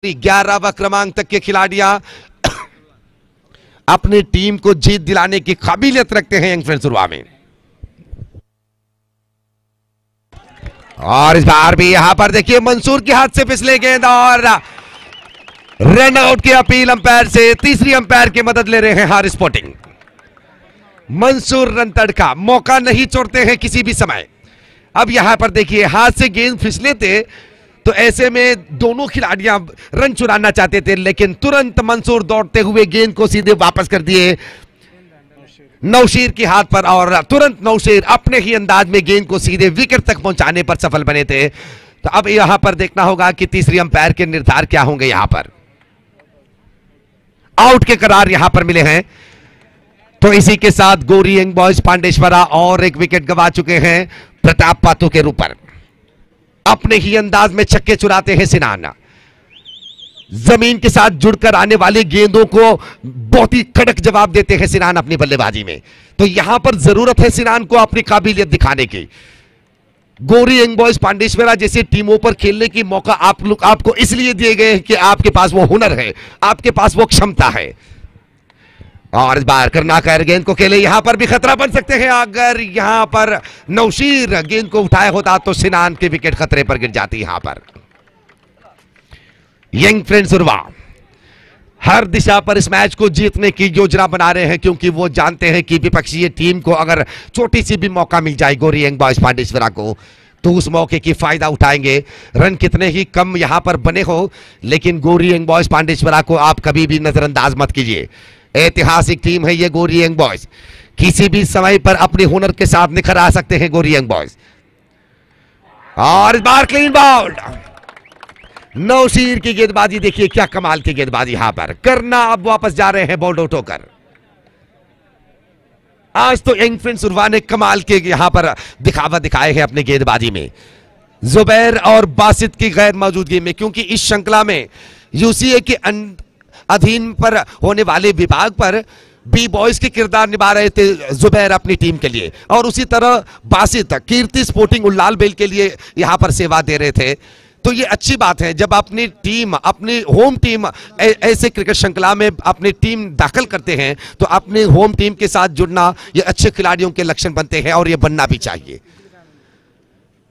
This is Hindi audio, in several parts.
11वां क्रमांक तक के खिलाड़ियां अपनी टीम को जीत दिलाने की काबिलियत रखते हैं यंग फ्रेंड्स उर्वा में। और इस बार भी यहां पर देखिए मंसूर के हाथ से फिसले गेंद और रन आउट की अपील अंपायर से। तीसरी अंपायर की मदद ले रहे हैं हार स्पोर्टिंग। मंसूर रन तड़का, मौका नहीं छोड़ते हैं किसी भी समय। अब यहां पर देखिए हाथ से गेंद फिसले थे तो ऐसे में दोनों खिलाड़ियां रन चुराना चाहते थे, लेकिन तुरंत मंसूर दौड़ते हुए गेंद को सीधे वापस कर दिए नौशीर के हाथ पर और तुरंत नौशीर अपने ही अंदाज में गेंद को सीधे विकेट तक पहुंचाने पर सफल बने थे। तो अब यहां पर देखना होगा कि तीसरी अंपायर के निर्धार क्या होंगे। यहां पर आउट के करार यहां पर मिले हैं। तो इसी के साथ गोरी यंग बॉयज पांडेश्वरा और एक विकेट गंवा चुके हैं प्रताप पातू के ऊपर। अपने ही अंदाज में छक्के चुराते हैं सिनान। जमीन के साथ जुड़कर आने वाली गेंदों को बहुत ही कड़क जवाब देते हैं सिनान अपनी बल्लेबाजी में। तो यहां पर जरूरत है सिनान को अपनी काबिलियत दिखाने की। गोरी यंग बॉयज पांडेश्वरा जैसी टीमों पर खेलने की मौका आपको इसलिए दिए गए हैं कि आपके पास वो हुनर है, आपके पास वो क्षमता है। और इस बार कर्नाकर गेंद को खेले, यहां पर भी खतरा बन सकते हैं। अगर यहां पर नौशीर गेंद को उठाया होता तो सिनान की विकेट खतरे पर गिर जाती। यहां पर यंग फ्रेंड्स उर्वा हर दिशा पर इस मैच को जीतने की योजना बना रहे हैं, क्योंकि वो जानते हैं कि विपक्षीय टीम को अगर छोटी सी भी मौका मिल जाए गोरी यंग बॉयज पांडेश्वरा को, तो उस मौके की फायदा उठाएंगे। रन कितने ही कम यहां पर बने हो, लेकिन गोरी यंग बॉयज पांडेश्वरा को आप कभी भी नजरअंदाज मत कीजिए। ऐतिहासिक टीम है ये गोरी यंग बॉयज, किसी भी समय पर अपने हुनर के साथ निखर आ सकते हैं गोरी यंग बॉयज। और इस बार क्लीन बाउल्ड नौशीर की गेंदबाजी, देखिए क्या कमाल की गेंदबाजी यहां पर करना। अब वापस जा रहे हैं बॉल्ड आउट होकर। आज तो यंग फ्रेंड्स उर्वा ने कमाल के यहां पर दिखावा दिखाए हैं अपने गेंदबाजी में, जुबैर और बासित की गैर मौजूदगी में, क्योंकि इस श्रृंखला में यूसीए के अधीन पर होने वाले विभाग पर बी बॉयज के किरदार निभा रहे थे जुबैर अपनी टीम के लिए, और उसी तरह बासित कीर्ति स्पोर्टिंग उल्लाल बेल के लिए यहां पर सेवा दे रहे थे। तो ये अच्छी बात है जब अपनी टीम, अपनी होम टीम ऐसे क्रिकेट श्रृंखला में अपनी टीम दाखिल करते हैं, तो अपनी होम टीम के साथ जुड़ना ये अच्छे खिलाड़ियों के लक्षण बनते हैं और ये बनना भी चाहिए।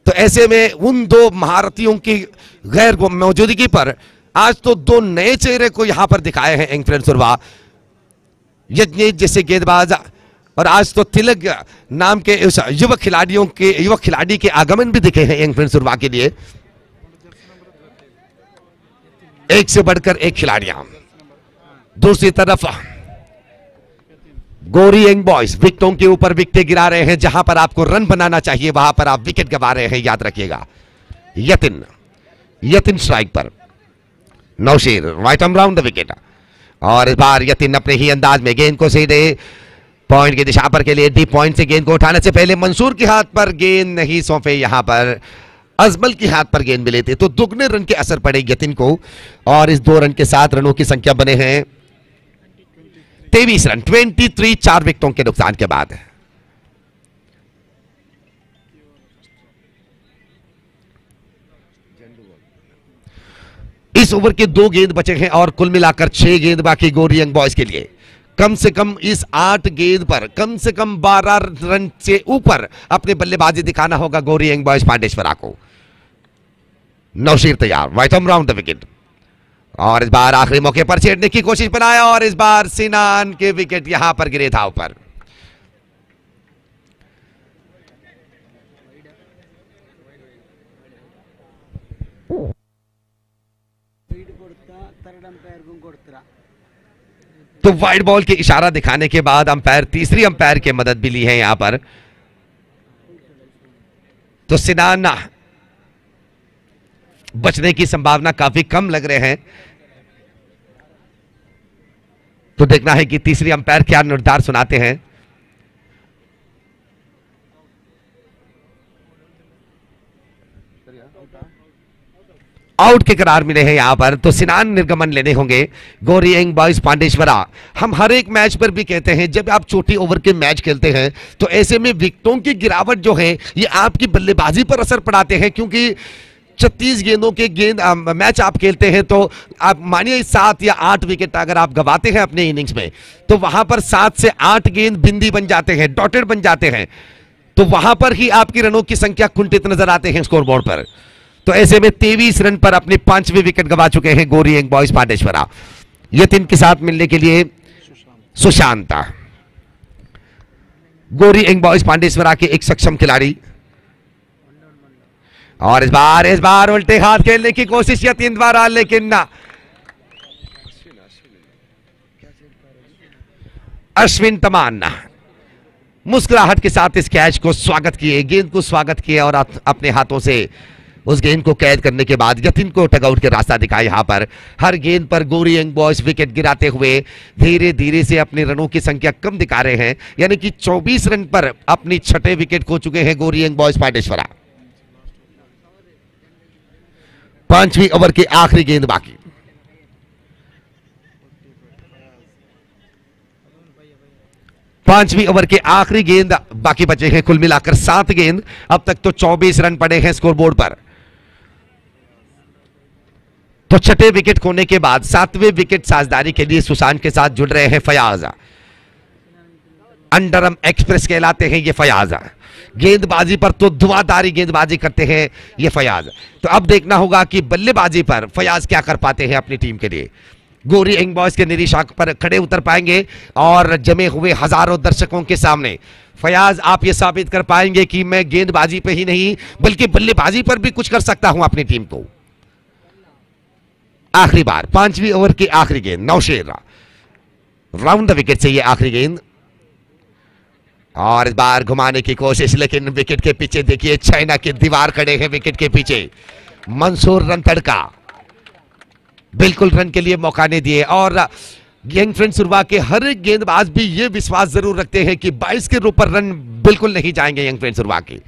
तो ऐसे में उन दो महारथियों की गैर मौजूदगी पर आज तो दो नए चेहरे को यहां पर दिखाए हैं यंग फ्रेंड्स उर्वा। यज्ञेश जैसे गेंदबाज और आज तो तिलक नाम के युवक खिलाड़ी के आगमन भी दिखे हैं यंग फ्रेंड्स उर्वा के लिए। एक से बढ़कर एक खिलाड़ियां। दूसरी तरफ गोरी यंग बॉयज विकेटों के ऊपर विकेट गिरा रहे हैं। जहां पर आपको रन बनाना चाहिए वहां पर आप विकेट गंवा रहे हैं, याद रखिएगा। यतिन स्ट्राइक पर, Naushir right arm round the wicket. और इस बार यतिन अपने ही अंदाज में गेंद को सीधे पॉइंट की दिशा पर के लिए डीप पॉइंट से गेंद को उठाने से पहले मंसूर के हाथ पर गेंद नहीं सौंपे, यहां पर अजमल के हाथ पर गेंद मिले थे, तो दुगने रन के असर पड़े यतिन को। और इस 2 रन के साथ रनों की संख्या बने हैं 23 रन, 23, 4 विकेटों के नुकसान के बाद। इस ओवर के 2 गेंद बचे हैं और कुल मिलाकर 6 गेंद बाकी गोरी यंग बॉयज के लिए। कम से कम इस 8 गेंद पर कम से कम 12 रन से ऊपर अपने बल्लेबाजी दिखाना होगा गोरी यंग बॉयज पांडेश्वरा को। नौशीर तैयार, right arm round the wicket. और इस बार आखिरी मौके पर छेड़ने की कोशिश बनाया और इस बार सिनान के विकेट यहां पर गिरे था ऊपर। तो वाइड बॉल के इशारा दिखाने के बाद अंपायर तीसरी अंपायर की मदद भी ली है यहां पर। तो सिनान बचने की संभावना काफी कम लग रहे हैं। तो देखना है कि तीसरी अंपायर क्या निर्धार सुनाते हैं। आउट के करार मिले हैं यहां पर, तो सिनान निर्गमन लेने होंगे गोरी यंग बॉयज पांडेश्वरा। हम हर एक मैच पर भी कहते हैं जब आप छोटी ओवर के मैच खेलते हैं तो ऐसे में विकेटों की गिरावट जो है ये आपकी बल्लेबाजी पर असर पड़ाते हैं, क्योंकि 36 गेंदों के मैच आप खेलते हैं तो आप मानिए 7 या 8 विकेट अगर आप गवाते हैं अपने इनिंग्स में, तो वहां पर 7 से 8 गेंद बिंदी बन जाते हैं, डॉटेड बन जाते हैं, तो वहां पर ही आपकी रनों की संख्या कुंठित नजर आते हैं स्कोरबोर्ड पर। तो ऐसे में 23 रन पर अपने 5वें विकेट गवा चुके हैं गौरी यंग बॉयज पांडेश्वरा। यतिन के साथ मिलने के लिए सुशांता। गौरी यंग बॉयज पांडेश्वरा के एक सक्षम खिलाड़ी, और इस बार उल्टे हाथ खेलने की कोशिश यतिन द्वारा, लेकिन ना, अश्विन तमन्ना मुस्कुराहट के साथ इस कैच को स्वागत किए, गेंद को स्वागत किए और अपने हाथों से उस गेंद को कैद करने के बाद यतिन को टगआउट के रास्ता दिखाया। यहां पर हर गेंद पर गौरी यंग बॉयज विकेट गिराते हुए धीरे धीरे से अपने रनों की संख्या कम दिखा रहे हैं, यानी कि 24 रन पर अपनी 6ठे विकेट खो चुके हैं गौरी यंग बॉयज पांडेश्वरा। 5वीं ओवर की आखिरी गेंद बाकी। पांचवीं ओवर के आखिरी गेंद बाकी बचे हैं, कुल मिलाकर 7 गेंद। अब तक तो 24 रन पड़े हैं स्कोरबोर्ड पर। तो 6ठे विकेट खोने के बाद 7वें विकेट साझेदारी के लिए सुशांत के साथ जुड़ रहे हैं फयाज। अंडरम एक्सप्रेस कहलाते हैं ये फयाज। गेंदबाजी पर तो धुआंधारी गेंदबाजी करते हैं ये फयाज। तो अब देखना होगा कि बल्लेबाजी पर फयाज क्या कर पाते हैं अपनी टीम के लिए। गौरी यंग बॉयज के निरीक्षक पर खड़े उतर पाएंगे और जमे हुए हजारों दर्शकों के सामने फयाज आप ये साबित कर पाएंगे कि मैं गेंदबाजी पे ही नहीं बल्कि बल्लेबाजी पर भी कुछ कर सकता हूं अपनी टीम को। आखिरी बार 5वीं ओवर की आखिरी गेंद, नौशेर राउंड द विकेट से ये आखिरी गेंद, और इस बार घुमाने की कोशिश, लेकिन विकेट के पीछे देखिए चाइना की दीवार खड़े हैं विकेट के पीछे। मंसूर रन तड़का बिल्कुल रन के लिए मौका नहीं दिए, और यंग फ्रेंड्स सुरवा के हर एक गेंदबाज भी ये विश्वास जरूर रखते हैं कि 22 के ऊपर रन बिल्कुल नहीं जाएंगे यंग फ्रेंड्स सुरवा की।